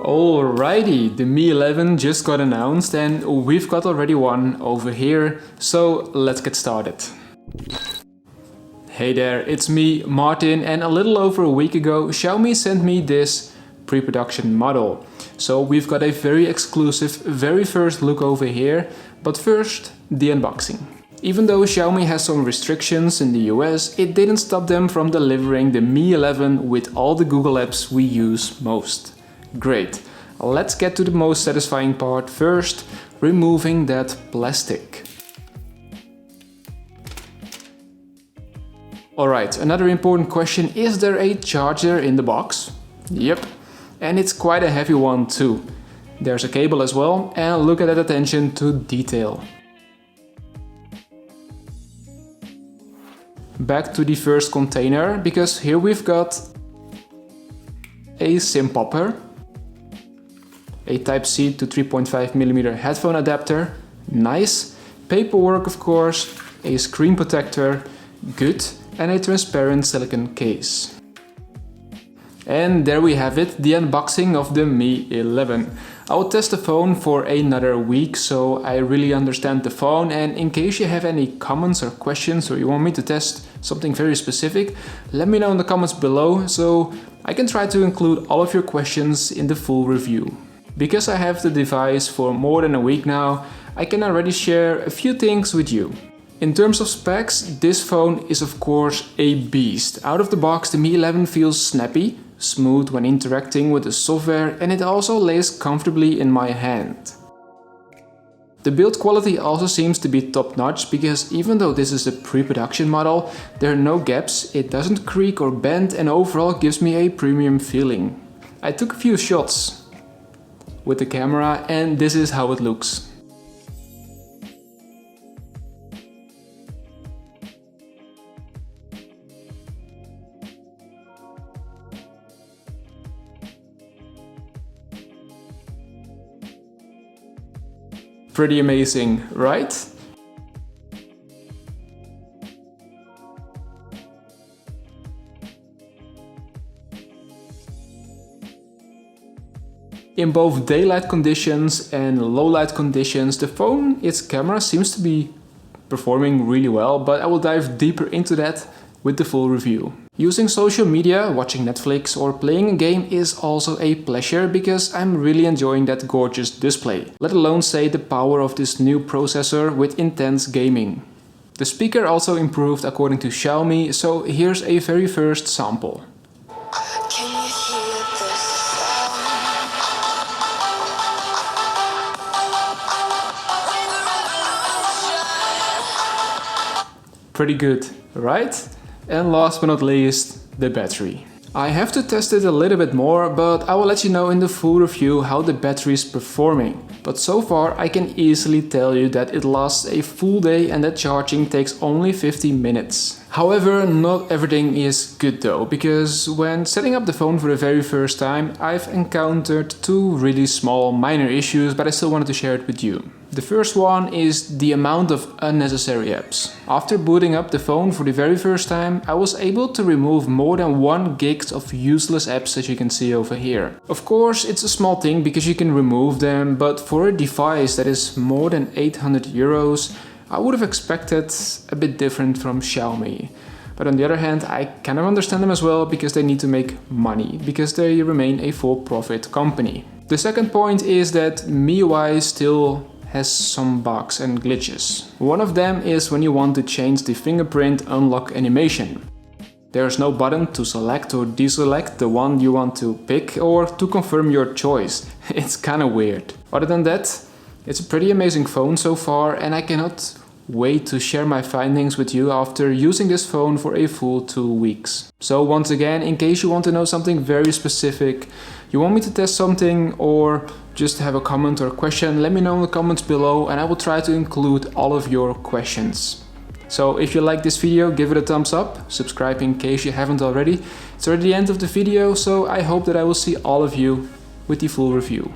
Alrighty, the Mi 11 just got announced and we've got already one over here, so let's get started. Hey there, it's me, Martin, and a little over a week ago Xiaomi sent me this pre-production model. So we've got a very exclusive, very first look over here, but first the unboxing. Even though Xiaomi has some restrictions in the US, it didn't stop them from delivering the Mi 11 with all the Google apps we use most. Great, let's get to the most satisfying part first, removing that plastic. Alright, another important question, is there a charger in the box? Yep, and it's quite a heavy one too. There's a cable as well, and look at that attention to detail. Back to the first container, because here we've got a SIM popper, a Type-C to 3.5mm headphone adapter, nice, paperwork of course, a screen protector, good, and a transparent silicone case. And there we have it, the unboxing of the Mi 11. I will test the phone for another week, so I really understand the phone, and in case you have any comments or questions or you want me to test something very specific, let me know in the comments below so I can try to include all of your questions in the full review. Because I have the device for more than a week now, I can already share a few things with you. In terms of specs, this phone is of course a beast. Out of the box, the Mi 11 feels snappy, smooth when interacting with the software, and it also lays comfortably in my hand. The build quality also seems to be top-notch, because even though this is a pre-production model, there are no gaps, it doesn't creak or bend, and overall gives me a premium feeling. I took a few shots with the camera and this is how it looks. Pretty amazing, right? In both daylight conditions and low light conditions, the phone, its camera seems to be performing really well, but I will dive deeper into that with the full review. Using social media, watching Netflix or playing a game is also a pleasure because I'm really enjoying that gorgeous display. Let alone say the power of this new processor with intense gaming. The speaker also improved according to Xiaomi, so here's a very first sample. Pretty good, right? And last but not least, the battery. I have to test it a little bit more, but I will let you know in the full review how the battery is performing. But so far I can easily tell you that it lasts a full day and that charging takes only 50 minutes. However, not everything is good though, because when setting up the phone for the very first time, I've encountered two really small minor issues, but I still wanted to share it with you. The first one is the amount of unnecessary apps. After booting up the phone for the very first time, I was able to remove more than 1 gig of useless apps, as you can see over here. Of course, it's a small thing because you can remove them, but for a device that is more than 800 euros, I would have expected a bit different from Xiaomi. But on the other hand, I kind of understand them as well because they need to make money, because they remain a for-profit company. The second point is that MIUI still has some bugs and glitches. One of them is when you want to change the fingerprint unlock animation. There's no button to select or deselect the one you want to pick or to confirm your choice. It's kinda weird. Other than that, it's a pretty amazing phone so far, and I cannot wait to share my findings with you after using this phone for a full 2 weeks. So once again, in case you want to know something very specific, you want me to test something or just have a comment or question, let me know in the comments below and I will try to include all of your questions. So if you like this video, give it a thumbs up, subscribe in case you haven't already. It's already the end of the video, so I hope that I will see all of you with the full review.